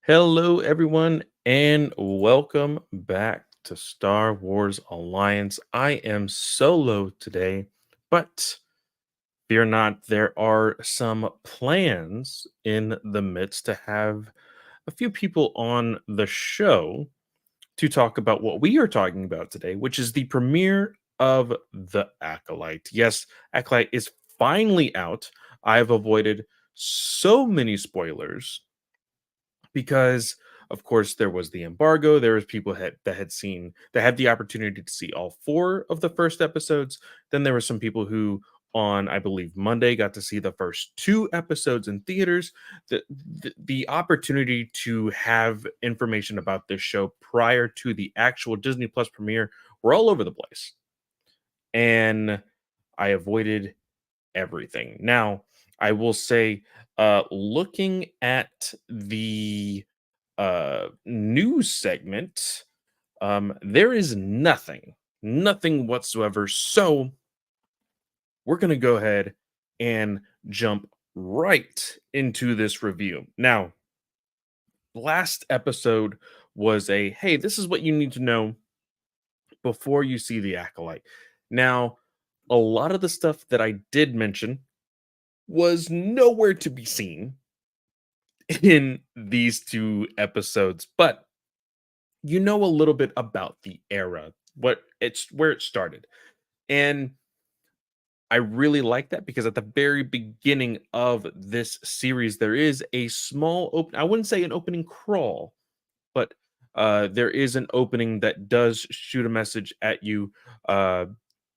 Hello, everyone, and welcome back to Star Wars Alliance. I am solo today, but fear not, there are some plans in the midst to have a few people on the show to talk about what we are talking about today, which is the premiere of The Acolyte. Yes, Acolyte is finally out. I've avoided so many spoilers because of course there was the embargo. There was people that had seen that had the opportunity to see all four of the first episodes. Then there were some people who on I believe Monday got to see the first two episodes in theaters. The opportunity to have information about this show prior to the actual Disney Plus premiere were all over the place, and I avoided everything. Now, I will say, looking at the news segment, there is nothing whatsoever. So we're going to go ahead and jump right into this review. Now, last episode was a hey, this is what you need to know before you see the Acolyte. Now, a lot of the stuff that I did mention was nowhere to be seen in these two episodes, but you know a little bit about the era, what it's where it started. And I really like that because at the very beginning of this series, there is a small open, I wouldn't say an opening crawl, but there is an opening that does shoot a message at you.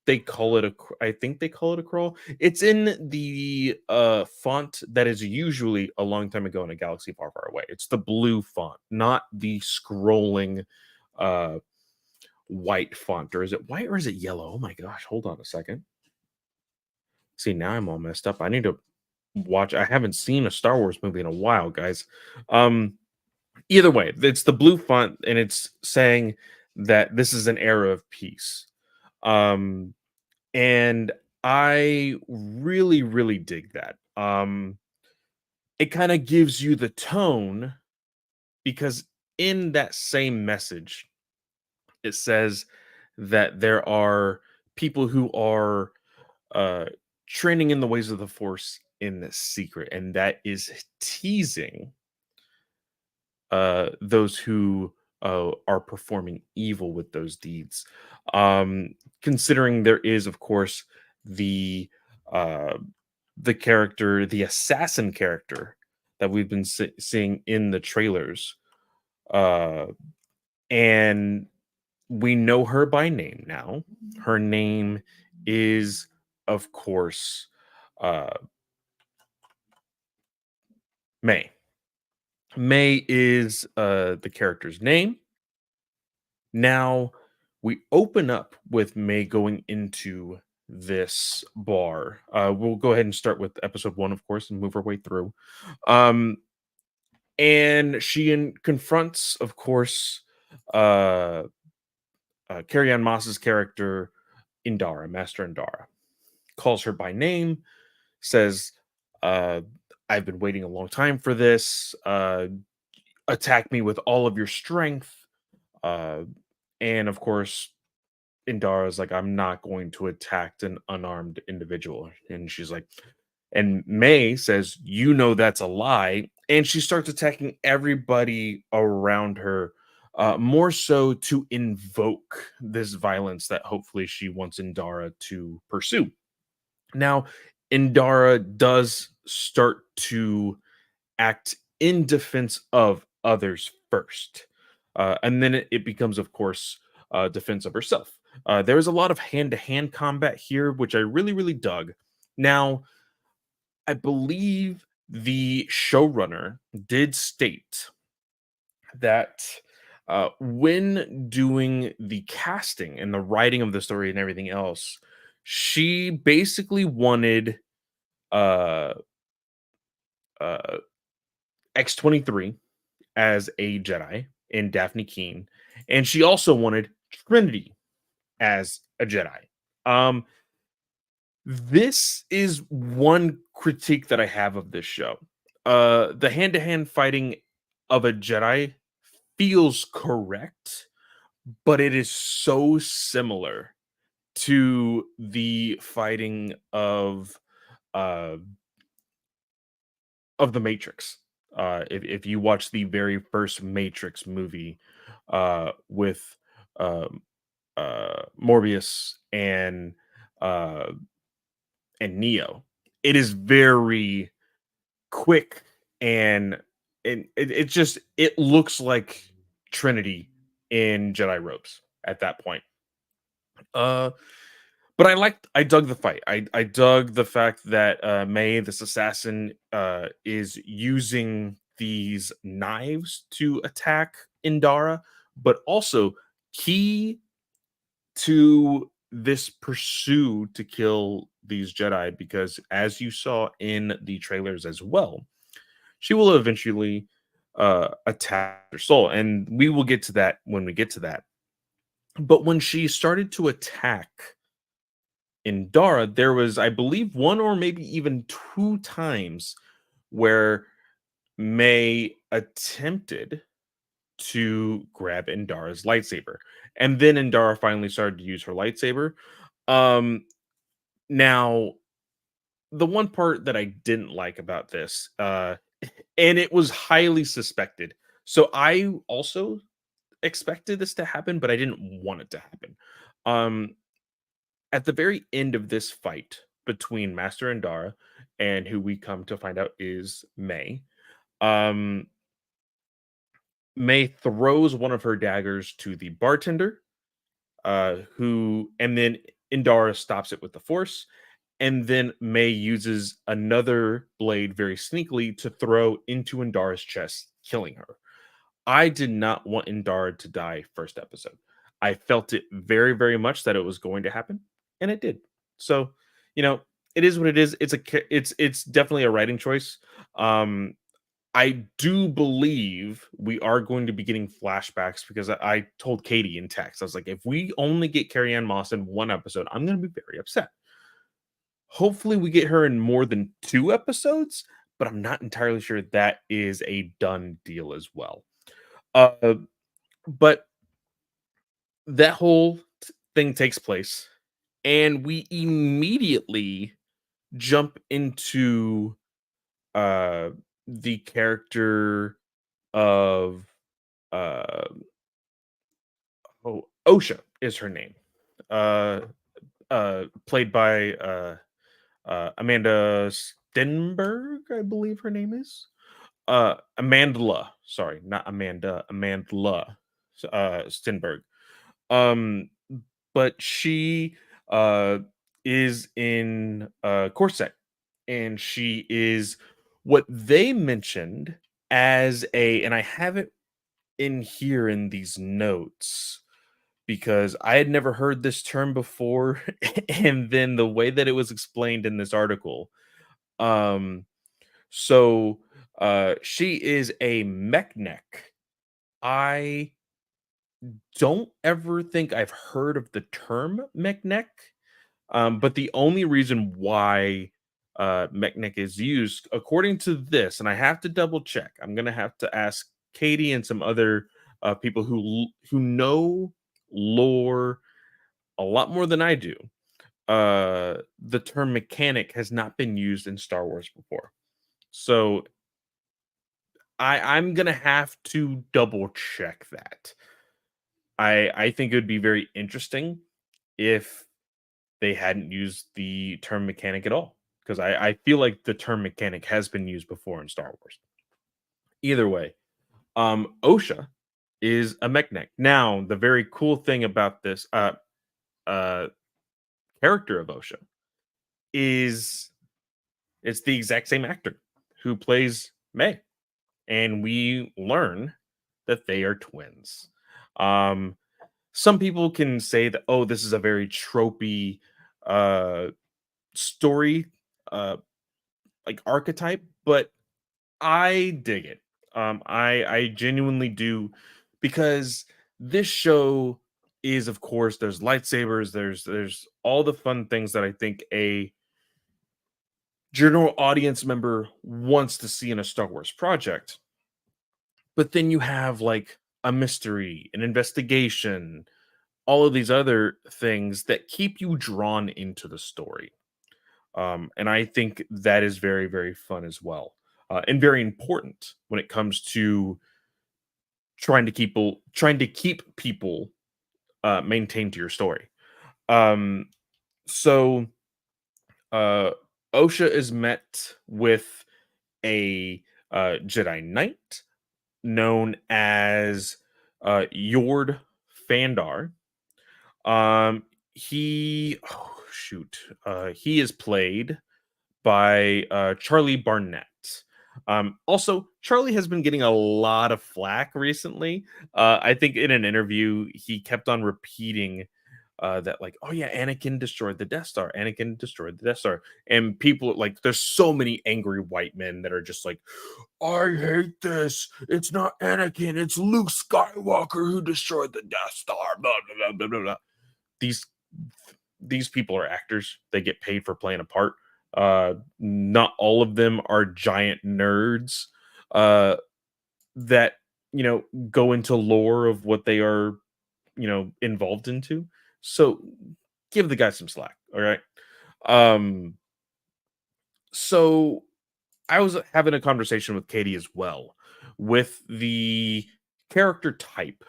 They call it I think they call it a crawl. It's in the font that is usually a long time ago in a galaxy far, far away. It's the blue font, not the scrolling uh, white font. Or is it white or is it yellow? Oh my gosh, hold on a second. See, now I'm all messed up. I need to watch. I haven't seen a Star Wars movie in a while, guys. Um, Either way, it's the blue font and it's saying that this is an era of peace. Um, and I really dig that. It kind of gives you the tone because in that same message, it says that there are people who are uh, training in the ways of the Force in the secret, and that is teasing those who are performing evil with those deeds. Considering there is, of course, the uh, the character, the assassin character that we've been seeing in the trailers, uh, and we know her by name now. Her name is, of course, uh, May. May is the character's name. Now we open up with May going into this bar. We'll go ahead and start with episode one, of course, and move our way through. Um, and she confronts, of course, uh, Carrie Ann Moss's character, Indara, Master Indara, calls her by name, says, uh, I've been waiting a long time for this. Attack me with all of your strength. Uh, and of course, Indara's like, I'm not going to attack an unarmed individual. And she's like, and May says, you know, that's a lie. And she starts attacking everybody around her, more so to invoke this violence that hopefully she wants Indara to pursue. Now, Indara does start to act in defense of others first. And then it becomes, of course, defense of herself. There's a lot of hand to hand combat here, which I really dug. Now, I believe the showrunner did state that when doing the casting and the writing of the story and everything else, she basically wanted uh, uh, X-23 as a Jedi in Daphne Keene, and she also wanted Trinity as a Jedi. Um, this is one critique that I have of this show. The hand-to-hand fighting, of a Jedi feels correct, but it is so similar to the fighting uh of the Matrix. If you watch the very first Matrix movie with um Morbius uh and Neo, it is very quick and it just it looks like Trinity in Jedi robes at that point. Uh but I dug the fight. I dug the fact that May, this assassin, is using these knives to attack Indara, but also key to this pursuit to kill these Jedi, because as you saw in the trailers as well, she will eventually attack their soul, and we will get to that when we get to that. But when she started to attack in Dara, there was, I believe, one or maybe even two times where May attempted to grab Indara's lightsaber, and then Indara finally started to use her lightsaber. Um, Now, the one part that I didn't like about this, and it was highly suspected. So I also expected this to happen, but I didn't want it to happen. Um, at the very end of this fight between Master and Dara, and who we come to find out is May, um, May throws one of her daggers to the bartender, who, and then Indara stops it with the force. And then May uses another blade very sneakily to throw into Indara's chest, killing her. I did not want Indara to die first episode. I felt it very, very much that it was going to happen, and it did. So, you know, it is what it is. It's definitely a writing choice. Um, I do believe we are going to be getting flashbacks, because I told Katie in text, I was like, if we only get Carrie Ann Moss in one episode, I'm going to be very upset. Hopefully, we get her in more than 2 episodes, but I'm not entirely sure that is a done deal as well. Uh, but that whole thing takes place, and we immediately jump into, uh, the character of, uh Osha is her name. Uh, Played by, Amanda Stenberg, I believe her name is. Amandla, sorry, not Amanda, Amandla, Stenberg. Um, but she uh is in Corset, and she is what they mentioned as a, and I have it in here in these notes because I had never heard this term before, and then the way that it was explained in this article. Um, so she is a mechneck. I don't ever think I've heard of the term mechneck, but the only reason why mechneck is used, according to this, and I have to double check. I'm gonna have to ask Katie and some other people who know lore a lot more than I do. The term mechanic has not been used in Star Wars before, so I'm gonna have to double check that. I think it would be very interesting if they hadn't used the term mechanic at all, because I feel like the term mechanic has been used before in Star Wars. Either way, OSHA is a mechanic. Now, the very cool thing about this uh character of OSHA is it's the exact same actor who plays May, and we learn that they are twins. Um, some people can say that, oh, this is a very tropey uh story, uh like archetype, but I dig it. I genuinely do, because this show is, of course, there's lightsabers, there's all the fun things that I think a general audience member wants to see in a Star Wars project. But then you have like a mystery, an investigation, all of these other things that keep you drawn into the story. And I think that is very, very fun as well, and very important when it comes to trying to keep people maintained to your story. Um, so uh, Osha is met with a Jedi Knight known as Yord Fandar. He oh shoot, he is played by Charlie Barnett. Also, Charlie has been getting a lot of flack recently. I think in an interview he kept on repeating that, like, oh yeah, Anakin destroyed the Death Star. Anakin destroyed the Death Star, and people like there's so many angry white men that are just like, I hate this. It's not Anakin. It's Luke Skywalker who destroyed the Death Star. Blah blah blah blah blah. Blah. These these people are actors. They get paid for playing a part. Not all of them are giant nerds uh, that go into lore of what they are involved into. So give the guy some slack. All right. Um, so I was having a conversation with Katie as well with the character type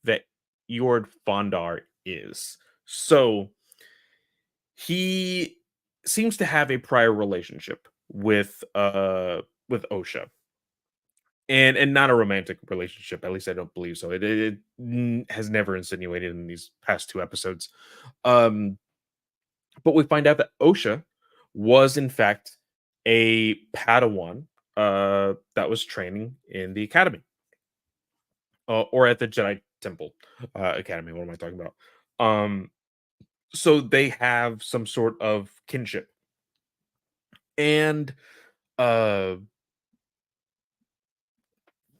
that Jord Fondar is. So he seems to have a prior relationship with Osha, and not a romantic relationship. At least I don't believe so. It has never insinuated in these past two episodes. Um, but we find out that Osha was in fact a Padawan that was training in the academy, or at the Jedi Temple Academy. What am I talking about? Um, so they have some sort of kinship, and uh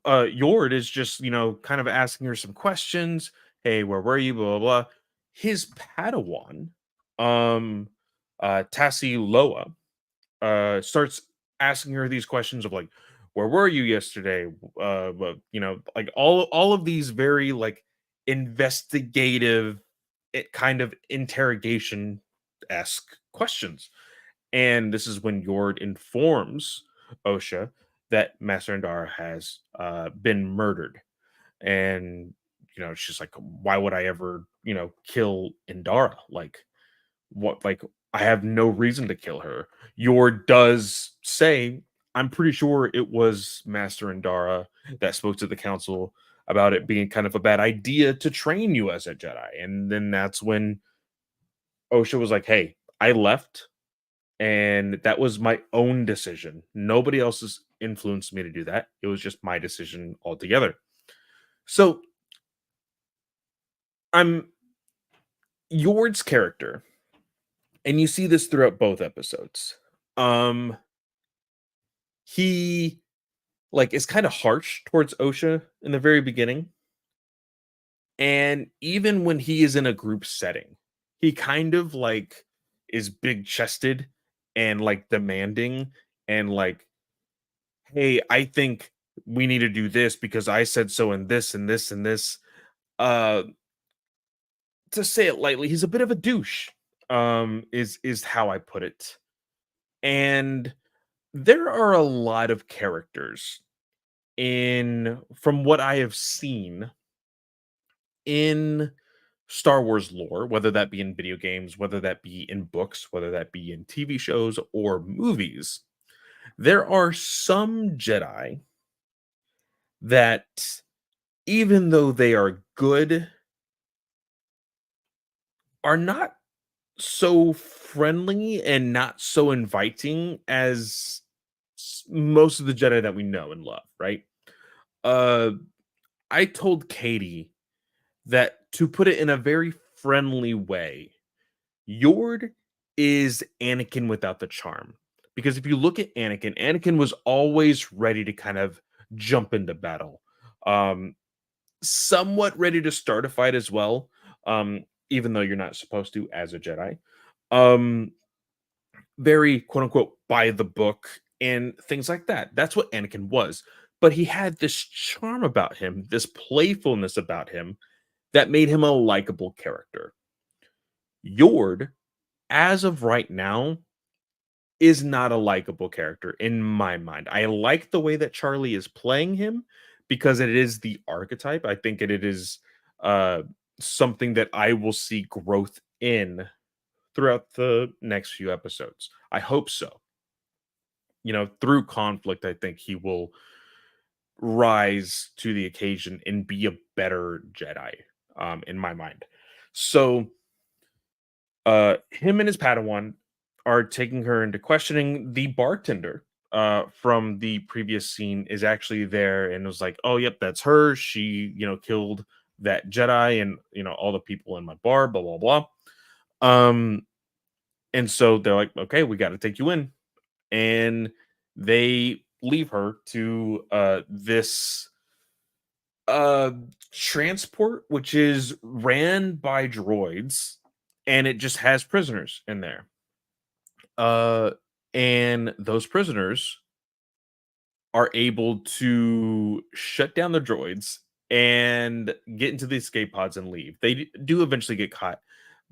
Yord is just, kind of asking her some questions. Hey, where were you? Blah blah blah. His Padawan, um, Tassie Loa, starts asking her these questions of like, where were you yesterday? Like all of these very like investigative, kind of interrogation esque questions. And this is when Yord informs Osha that Master Andara has been murdered. And, she's like, why would I ever, kill Indara? Like, what? Like, I have no reason to kill her. Yord does say, I'm pretty sure it was Master Andara that spoke to the council about it being kind of a bad idea to train you as a Jedi. And then that's when Osha was like, hey, I left and that was my own decision. Nobody else's influenced me to do that. It was just my decision altogether. So I'm Yord's character, and you see this throughout both episodes. Um, he like is kind of harsh towards Osha in the very beginning, and even when he is in a group setting, he kind of like is big chested and like demanding and like, hey, I think we need to do this because I said so and this and this and this. Uh to say it lightly, he's a bit of a douche. Is how I put it. And there are a lot of characters in from what I have seen in Star Wars lore, whether that be in video games, whether that be in books, whether that be in TV shows or movies. There are some Jedi that, even though they are good, are not so friendly and not so inviting as most of the Jedi that we know and love, right? Uh, I told Katie that, to put it in a very friendly way, Yord is Anakin without the charm. Because if you look at Anakin, Anakin was always ready to kind of jump into battle. Um, Somewhat ready to start a fight as well, even though you're not supposed to as a Jedi. Um, Very quote unquote by the book and things like that. That's what Anakin was. but he had this charm about him, this playfulness about him that made him a likable character. Yord, as of right now, is not a likable character in my mind. I like the way that Charlie is playing him because it is the archetype. I think it is uh, something that I will see growth in throughout the next few episodes. I hope so. Through conflict, I think he will rise to the occasion and be a better Jedi, in my mind. So, him and his Padawan are taking her into questioning. The bartender from the previous scene is actually there and was like, "Oh, yep, that's her. She, killed that Jedi and all the people in my bar, blah blah blah." Um, and so they're like, "Okay, we got to take you in," and they leave her to this uh transport, which is ran by droids, and it just has prisoners in there. Uh, and those prisoners are able to shut down the droids and get into the escape pods and leave. They do eventually get caught,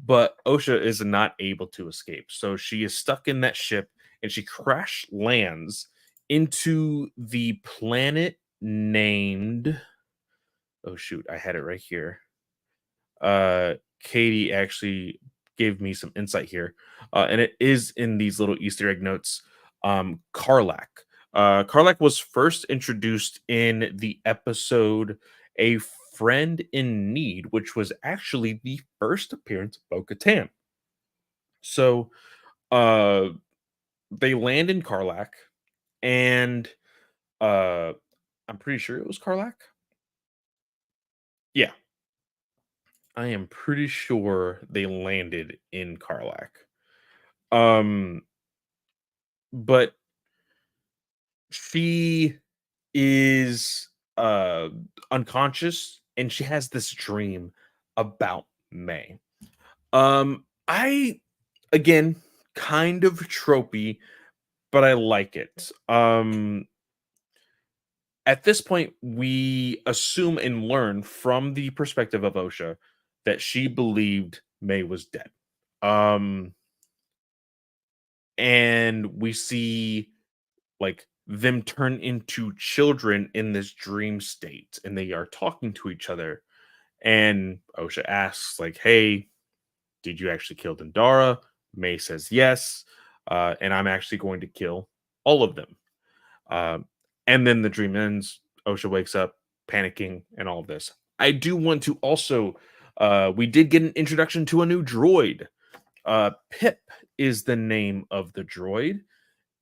but Osha is not able to escape. So she is stuck in that ship and she crash lands into the planet named, oh shoot, I had it right here. Katie actually gave me some insight here, and it is in these little Easter egg notes. Karlak. Karlak was first introduced in the episode "A Friend in Need," which was actually the first appearance of Bo-Katan. So, uh, they land in Karlak, and uh, I'm pretty sure it was Karlak. Yeah, I am pretty sure they landed in Karlak. Um, but she is unconscious and she has this dream about May. I again kind of tropey, but I like it. At this point, we assume and learn from the perspective of Osha that she believed May was dead. Um, and we see like them turn into children in this dream state and they are talking to each other, and Osha asks like, hey, did you actually kill Dendara? May says yes, and I'm actually going to kill all of them. um, and then the dream ends. Osha wakes up panicking and all of this. I do want to also, we did get an introduction to a new droid. Pip is the name of the droid,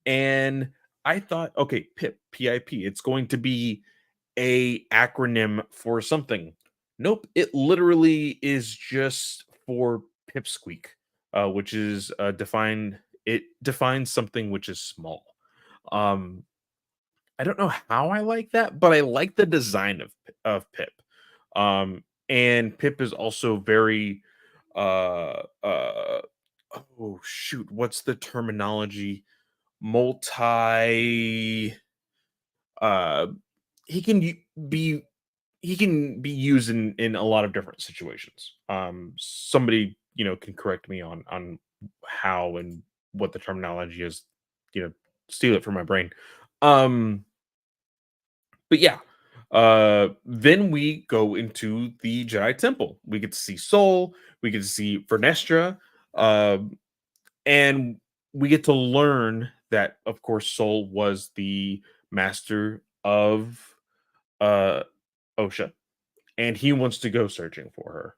and I thought, okay, PIP, PIP, it's going to be a acronym for something. Nope, it literally is just for pipsqueak, which is defined. It defines something which is small. Um, I don't know how I like that, but I like the design of Pip. And Pip is also very uh uh oh shoot, what's the terminology? Multi uh he can be he can be used in a lot of different situations. Somebody can correct me on how and what the terminology is, you know steal it from my brain. um but yeah, then we go into the Jedi Temple. We get to see Soul, we get to see Vernestra, um and we get to learn that, of course, Soul was the master of uh Osha, and he wants to go searching for her.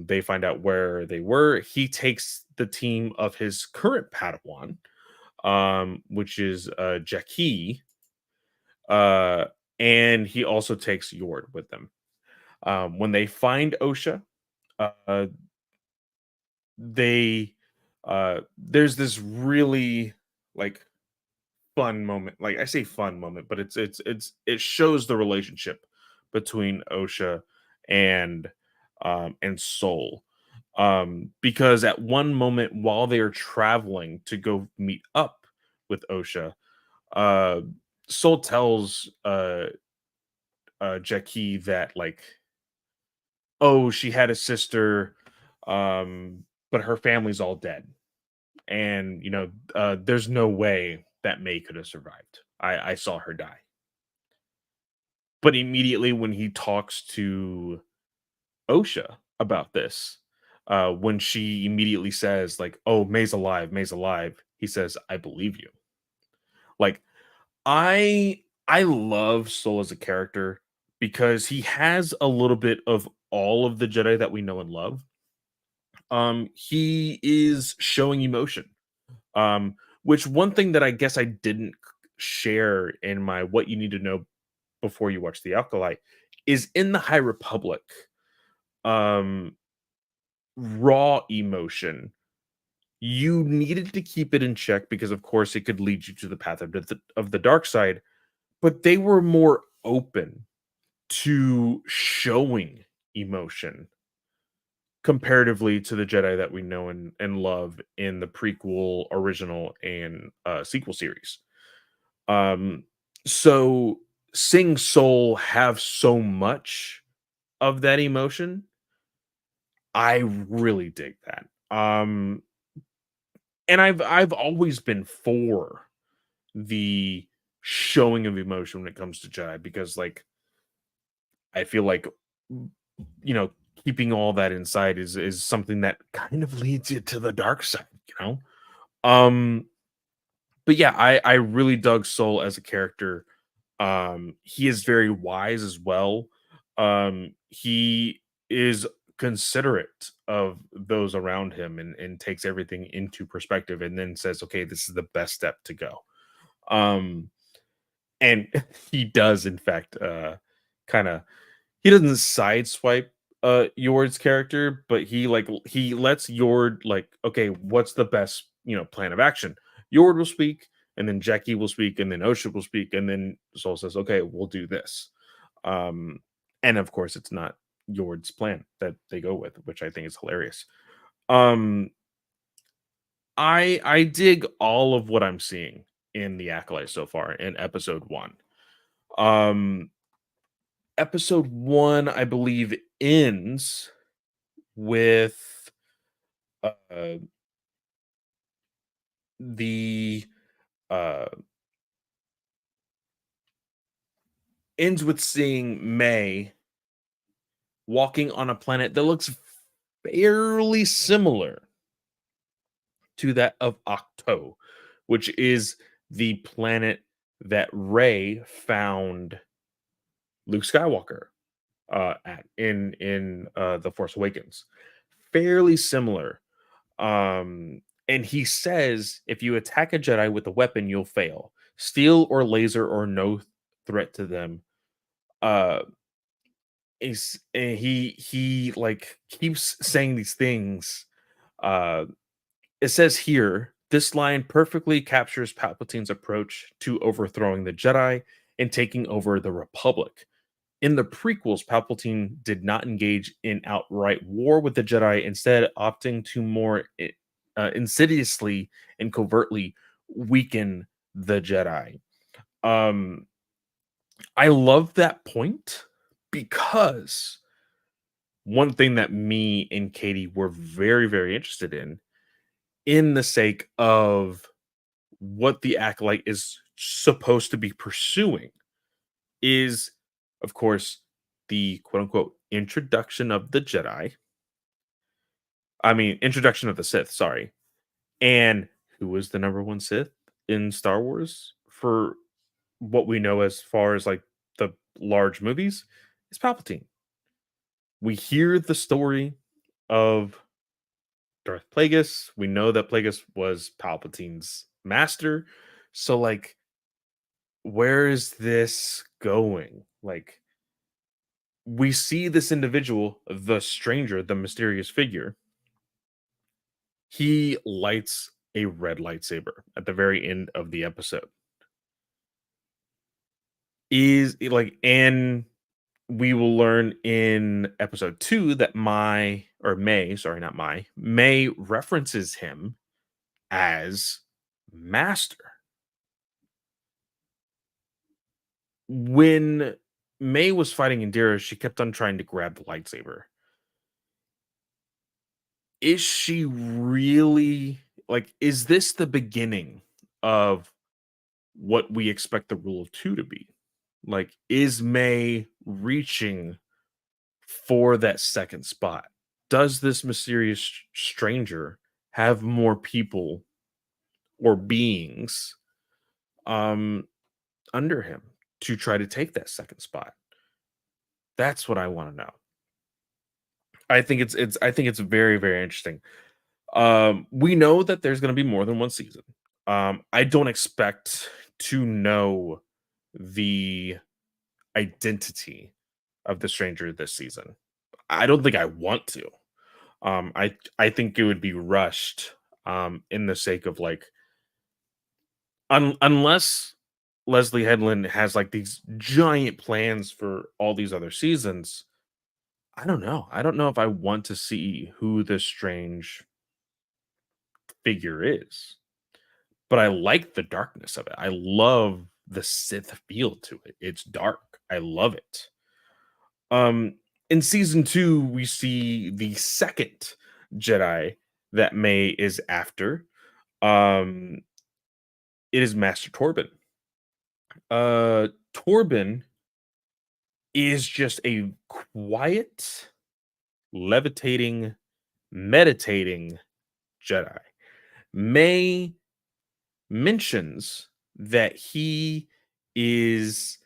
They find out where they were. He takes the team of his current Padawan, which is Jackie, uh, and he also takes Yord with them. When they find Osha, uh, they there's this really like fun moment. Like, I say fun moment, but it shows the relationship between Osha and Soul. Because at one moment while they are traveling to go meet up with Osha, uh Soul tells Jackie that like, oh, she had a sister, but her family's all dead, and there's no way that May could have survived. I saw her die. But immediately when he talks to OSHA about this, when she immediately says like, "Oh, May's alive," he says, "I believe you." Like I love Soul as a character because he has a little bit of all of the Jedi that we know and love. He is showing emotion. Which one thing that I guess I didn't share in my what you need to know before you watch the Acolyte is in the High Republic. Um, Raw emotion. You needed to keep it in check because, of course, it could lead you to the path of the dark side. But they were more open to showing emotion comparatively to the Jedi that we know and love in the prequel, original, and sequel series. Um, so seeing Soul have so much of that emotion, I really dig that. And I've always been for the showing of emotion when it comes to Jedi because like I feel like you know keeping all that inside is something that kind of leads you to the dark side, you know. But yeah, I really dug Soul as a character. He is very wise as well. He is considerate of those around him and takes everything into perspective and then says, okay, this is the best step to go. Um, and he does, in fact, kind of he doesn't sideswipe Yord's character, but he lets Yord like, okay, what's the best plan of action? Yord will speak, and then Jackie will speak, and then Osha will speak, and then Soul says, okay, we'll do this. Um, and of course, it's not Yord's plan that they go with, which I think is hilarious. Um, I dig all of what I'm seeing in the Acolyte so far in episode one. Um, Episode one, I believe, ends with uh, the uh, ends with seeing May walking on a planet that looks fairly similar to that of Octo, which is the planet that Rey found Luke Skywalker at in the Force Awakens. Fairly similar. And he says if you attack a Jedi with a weapon, you'll fail. Steel or laser or no threat to them. Uh is and he like keeps saying these things. Uh it says here, this line perfectly captures Palpatine's approach to overthrowing the Jedi and taking over the Republic. In the prequels, Palpatine did not engage in outright war with the Jedi, instead opting to more insidiously and covertly weaken the Jedi. Um, I love that point because one thing that me and Katie were very, very interested in the sake of what the Acolyte is supposed to be pursuing, is, of course, the quote unquote introduction of the Jedi. I mean, introduction of the Sith, sorry. And who was the number one Sith in Star Wars for what we know as far as like the large movies? Is Palpatine. We hear the story of Darth Plagueis. We know that Plagueis was Palpatine's master. So, like, where is this going? Like, we see this individual, the stranger, the mysterious figure. He lights a red lightsaber at the very end of the episode. And we will learn in episode two that May references him as master. when May was fighting Indira, she kept on trying to grab the lightsaber. Is she really like, is this the beginning of what we expect the rule of two to be? Like, is May reaching for that second spot? Does this mysterious stranger have more people or beings um under him to try to take that second spot? That's what I want to know. I think it's very, very interesting. We know that there's going to be more than one season. I don't expect to know the identity of the stranger this season. I don't think I want to. I think it would be rushed in the sake of like unless Leslie Headland has like these giant plans for all these other seasons. I don't know. I don't know if I want to see who this strange figure is, but I like the darkness of it. I love the Sith feel to it. It's dark. I love it. Um, in season two, we see the second Jedi that May is after. Um, it is Master Torben. Torben is just a quiet, levitating, meditating Jedi. May mentions that is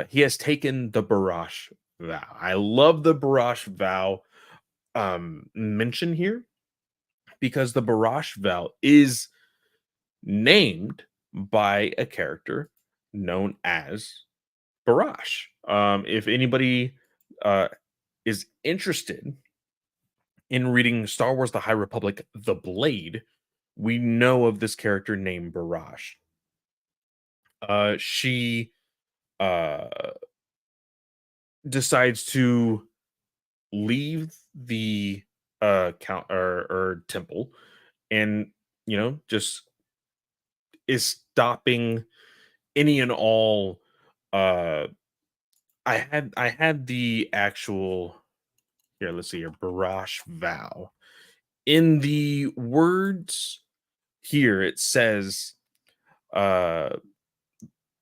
he has taken the Barash vow. I love the Barash vow mention here because the Barash vow is named by a character known as Barash. If anybody uh, is interested in reading Star Wars: The High Republic, The Blade, we know of this character named Barash. She uh, decides to leave the count or temple, and just is stopping any and all. Uh, I had the actual here. Let's see here. Barash vow in the words here. It says uh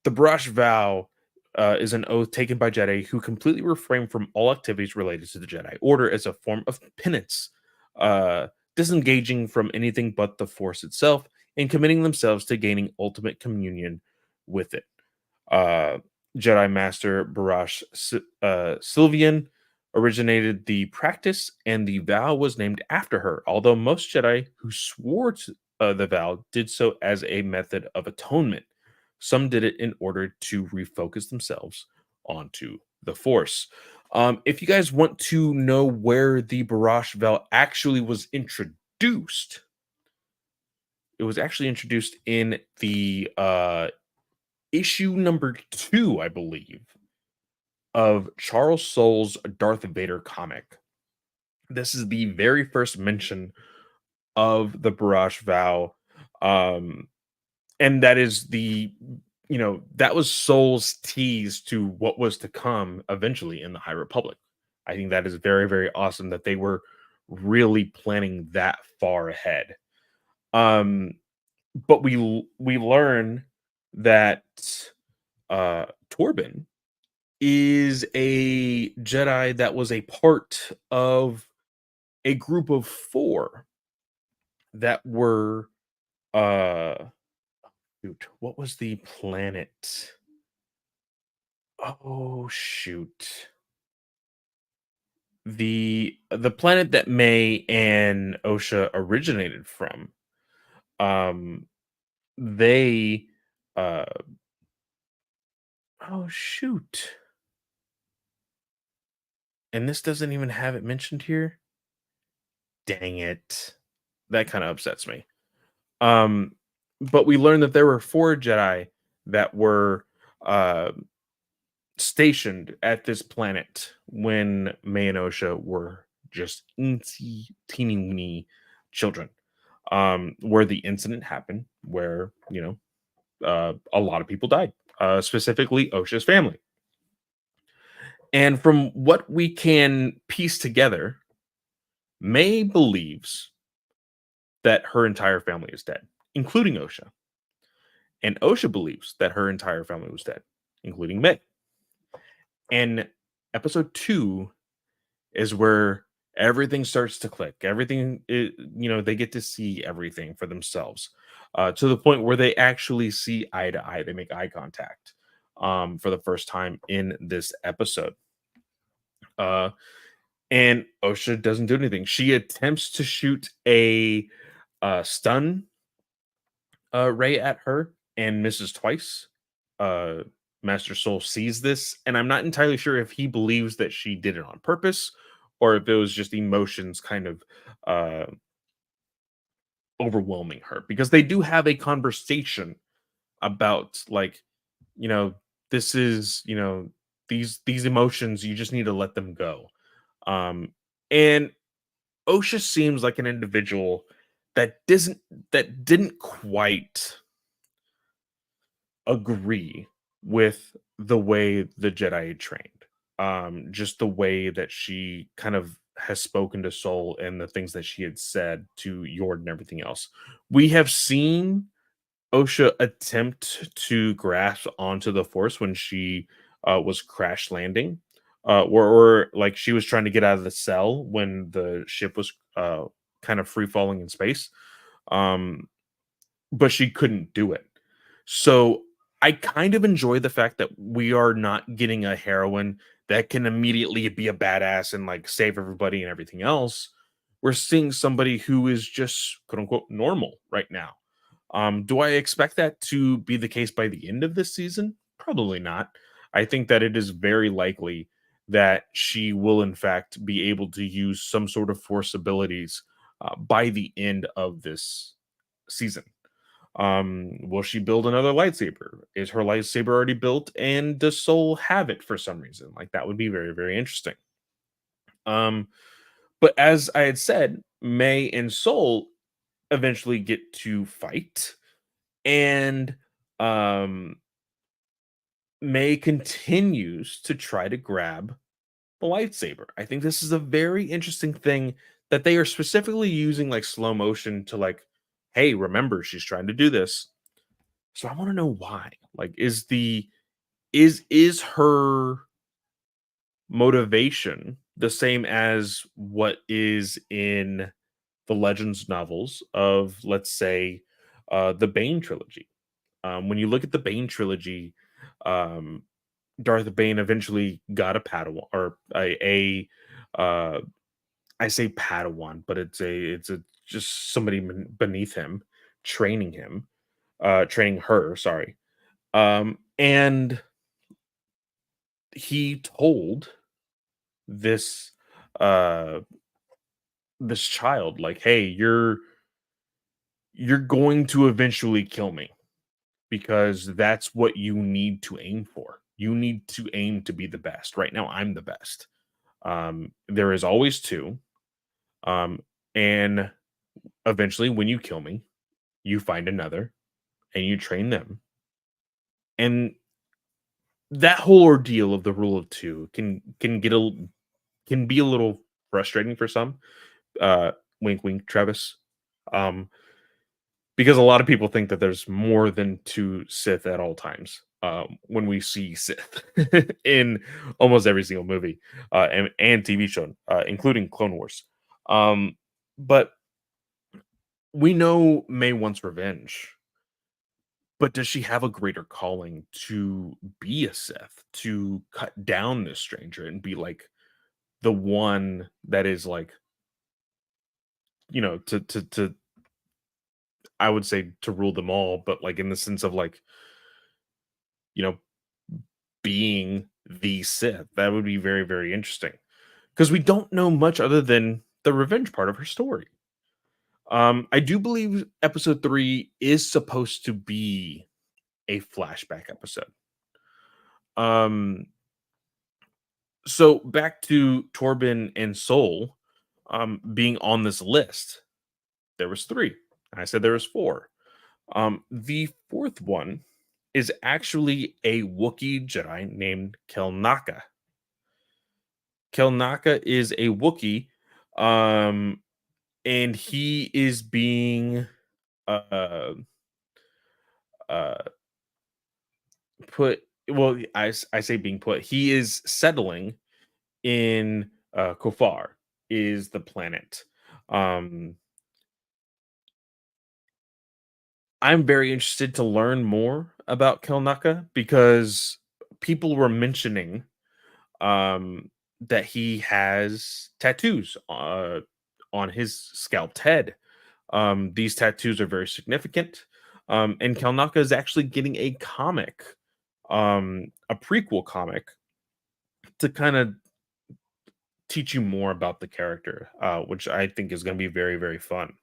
the Barash vow is an oath taken by Jedi who completely refrain from all activities related to the Jedi Order as a form of penance, uh, disengaging from anything but the Force itself and committing themselves to gaining ultimate communion with it. Uh, Jedi Master Barash Sylvian originated the practice, and the vow was named after her, although most Jedi who swore to the vow did so as a method of atonement. Some did it in order to refocus themselves onto the Force. If you guys want to know where the Barash vow actually was introduced, it was actually introduced in the issue number 2, I believe, of Charles Soule's Darth Vader comic. This is the very first mention of the Barash vow. Um, and that is that was Soule's tease to what was to come eventually in the High Republic. I think that is very, very awesome that they were really planning that far ahead. Um, but we learn that Torben is a Jedi that was a part of a group of 4 that were uh shoot, what was the planet? Oh shoot. The planet that May and Osha originated from. Um they uh oh shoot. And this doesn't even have it mentioned here. Dang it. That kind of upsets me. Um but we learned that there were 4 Jedi that were uh stationed at this planet when May and Osha were just teeny weeny children. Where the incident happened, where a lot of people died. specifically Osha's family. And from what we can piece together, May believes that her entire family is dead, including Osha. And Osha believes that her entire family was dead, including May. And episode 2 is where everything starts to click. They get to see everything for themselves, to the point where they actually see eye to eye. They make eye contact for the first time in this episode. Uh, and Osha doesn't do anything. She attempts to shoot a stun ray at her and misses twice. Uh, Master Soul sees this, and I'm not entirely sure if he believes that she did it on purpose or if it was just emotions kind of uh, overwhelming her, because they do have a conversation about, like, you know, this is, these emotions, you just need to let them go. Um, and Osha seems like an individual that didn't quite agree with the way the Jedi trained. Just the way that she kind of has spoken to Soul and the things that she had said to Yord and everything else. We have seen Osha attempt to grasp onto the Force when she was crash landing, or like she was trying to get out of the cell when the ship was kind of free falling in space. Um, but she couldn't do it. So I kind of enjoy the fact that we are not getting a heroine that can immediately be a badass and like save everybody and everything else. We're seeing somebody who is just quote unquote normal right now. Do I expect that to be the case by the end of this season? Probably not. I think that it is very likely that she will, in fact, be able to use some sort of force abilities by the end of this season. Will she build another lightsaber? Is her lightsaber already built? And does Soul have it for some reason? Like, that would be very, very interesting. Um, but as I had said, May and Soul eventually get to fight, and um, May continues to try to grab the lightsaber. I think this is a very interesting thing that they are specifically using like slow motion to, like, hey, remember she's trying to do this. So I want to know why. Like, is her motivation the same as what is in the Legends novels of, let's say, the Bane trilogy? When you look at the Bane trilogy, um, Darth Bane eventually got a Padawan, or uh, I say Padawan, but it's a just somebody beneath him, training him, training her. Sorry, and he told this uh this child, like, hey, you're going to eventually kill me, because that's what you need to aim for. You need to aim to be the best. Right now I'm the best. There is always two. um and eventually when you kill me, you find another and you train them. And that whole ordeal of the rule of two can be a little frustrating for some. Wink, wink, Travis. Um, because a lot of people think that there's more than two Sith at all times. When we see Sith in almost every single movie and TV show, including Clone Wars. But we know May wants revenge, but does she have a greater calling to be a Sith, to cut down this stranger and be like the one that is like, to I would say to rule them all, but like in the sense of like, you know, being the Sith. That would be very, very interesting, because we don't know much other than the revenge part of her story. I do believe episode 3 is supposed to be a flashback episode. Um, so back to Torben and Soul being on this list. There was 3. I said there was 4. The fourth one is actually a Wookiee Jedi named Kelnaka. Kelnaka is a Wookiee, um, and he is being uh, uh, put. Well, I say being put. He is settling in Kofar, is the planet. Um, I'm very interested to learn more about Kelnaka because people were mentioning that he has tattoos on his scalped head. These tattoos are very significant. And Kelnaka is actually getting a comic, a prequel comic to kind of teach you more about the character, which I think is going to be very, very fun.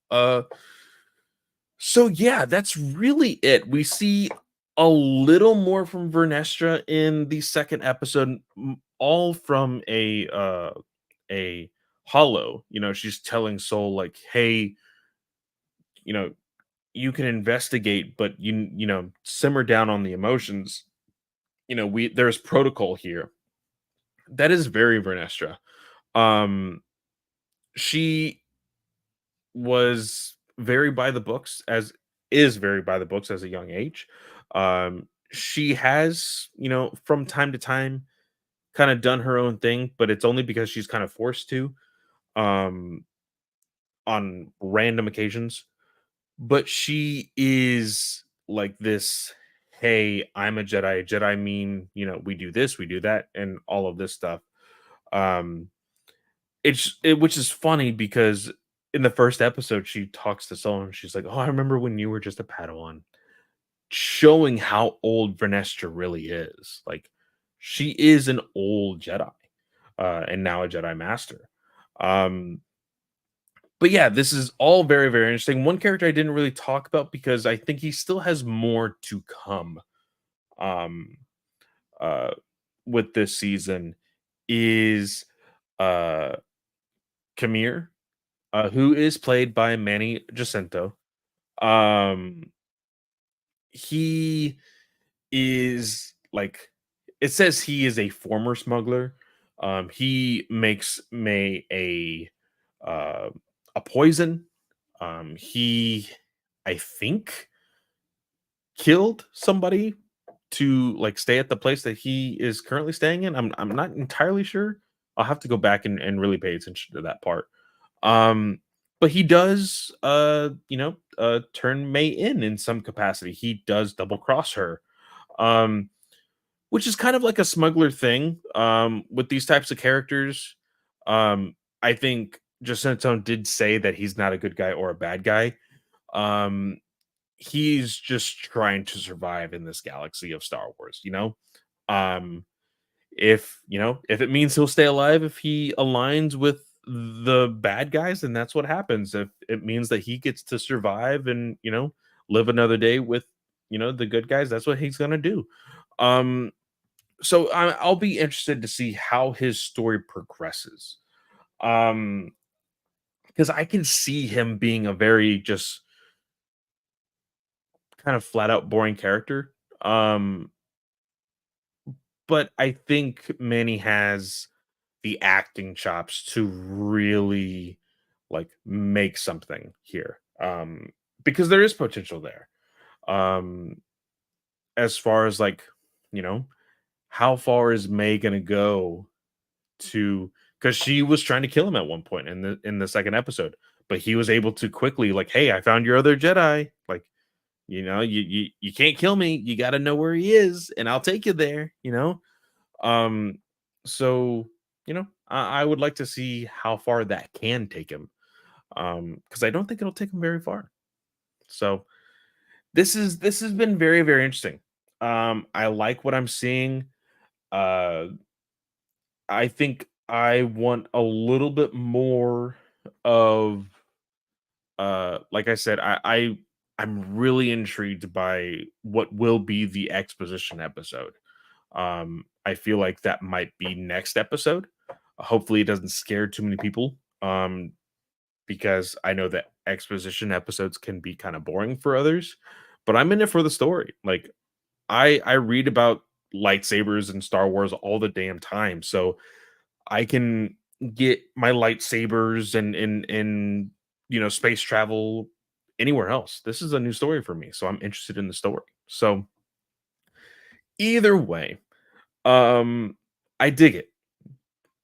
Uh, so yeah, that's really it. We see a little more from Vernestra in the second episode, all from a hollow. She's telling Soul like, "Hey, you know, you can investigate, but simmer down on the emotions. We there's protocol here." That is very Vernestra. Um, she was very by the books as is very by the books as a young age. She has, from time to time kind of done her own thing, but it's only because she's kind of forced to um on random occasions. But she is like this, hey, I'm a Jedi. Jedi mean, we do this, we do that, and all of this stuff. Um which is funny because in the first episode, she talks to someone. She's like, "Oh, I remember when you were just a Padawan," showing how old Vernestra really is. Like, she is an old Jedi, and now a Jedi Master. Um, but yeah, this is all very, very interesting. One character I didn't really talk about because I think he still has more to come. Um, uh, with this season is uh Kamir, who is played by Manny Jacinto. Um, he is like it says he is a former smuggler. He makes May uh, a poison. He, I think, killed somebody to like stay at the place that he is currently staying in. I'm not entirely sure. I'll have to go back and really pay attention to that part. Um, but he does, turn May in some capacity. He does double cross her, um, which is kind of like a smuggler thing. With these types of characters, I think Jacinto did say that he's not a good guy or a bad guy. Um, he's just trying to survive in this galaxy of Star Wars. Um, if it means he'll stay alive, if he aligns with the bad guys, then that's what happens. If it means that he gets to survive and live another day with the good guys, that's what he's gonna do. um so I'll be interested to see how his story progresses, um because I can see him being a very just kind of flat out boring character. um but I think Manny has the acting chops to really like make something here, because there is potential there. um as far as like, you know how far is May gonna go to, because she was trying to kill him at one point in the second episode, but he was able to quickly like, hey, I found your other Jedi, like, you can't kill me, you got to know where he is and I'll take you there. um, so I would like to see how far that can take him. Because I don't think it'll take him very far. So this has been very, very interesting. I like what I'm seeing. Uh, I think I want a little bit more of like I said, I'm really intrigued by what will be the exposition episode. I feel like that might be next episode. Hopefully, it doesn't scare too many people. Because I know that exposition episodes can be kind of boring for others. but I'm in it for the story. Like I read about lightsabers in Star Wars all the damn time, so I can get my lightsabers and space travel anywhere else. This is a new story for me, so I'm interested in the story. So either way, I dig it.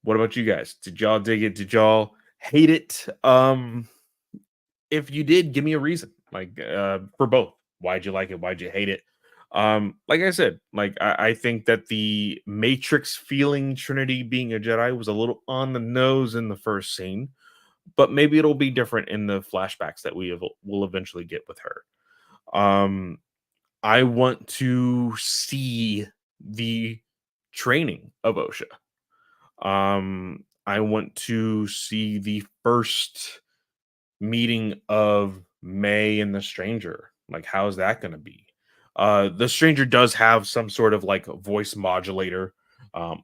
What about you guys? Did y'all dig it? Did y'all hate it? If you did, give me a reason. Like for both. Why'd you like it? Why'd you hate it? Like I said, like I think that the Matrix feeling Trinity being a Jedi was a little on the nose in the first scene, but maybe it'll be different in the flashbacks that will eventually get with her. Um, I want to see the training of Osha. I want to see the first meeting of May and the stranger. Like, how's that going to be? The stranger does have some sort of like voice modulator,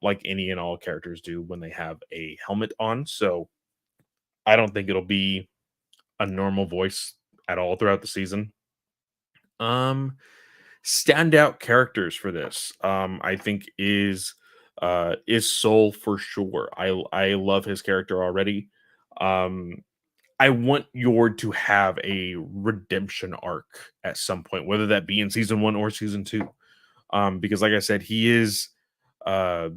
like any and all characters do when they have a helmet on. So I don't think it'll be a normal voice at all throughout the season. Um, Standout characters for this, I think is Soul for sure. I love his character already. Um, I want Yord to have a redemption arc at some point, whether that be in season one or season two. Because like I said, he is uh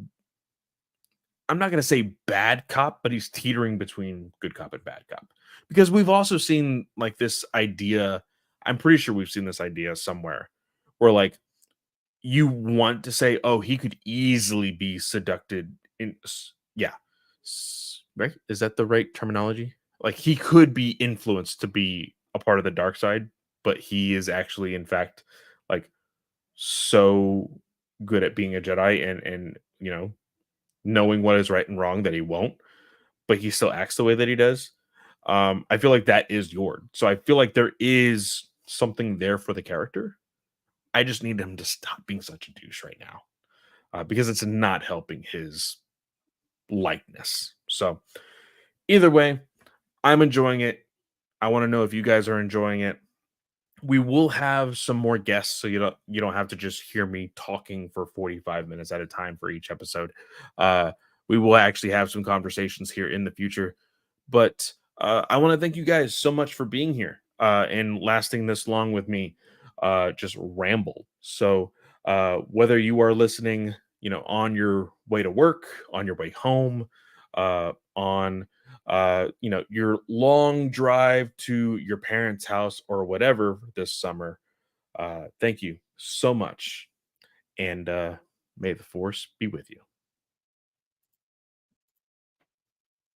I'm not gonna say bad cop, but he's teetering between good cop and bad cop. Because we've also seen like this idea, I'm pretty sure we've seen this idea somewhere where like you want to say, oh, he could easily be seducted yeah. Right? Is that the right terminology? Like he could be influenced to be a part of the dark side, but he is actually in fact like so good at being a Jedi and knowing what is right and wrong that he won't, but he still acts the way that he does. I feel like that is Yord. So I feel like there is something there for the character. I just need him to stop being such a douche right now, because it's not helping his likeness. So either way, I'm enjoying it. I want to know if you guys are enjoying it. We will have some more guests, so you don't have to just hear me talking for 45 minutes at a time for each episode. Uh, we will actually have some conversations here in the future. But I want to thank you guys so much for being here and lasting this long with me. Just ramble. So whether you are listening, on your way to work, on your way home, on your long drive to your parents' house or whatever this summer, thank you so much, and may the force be with you.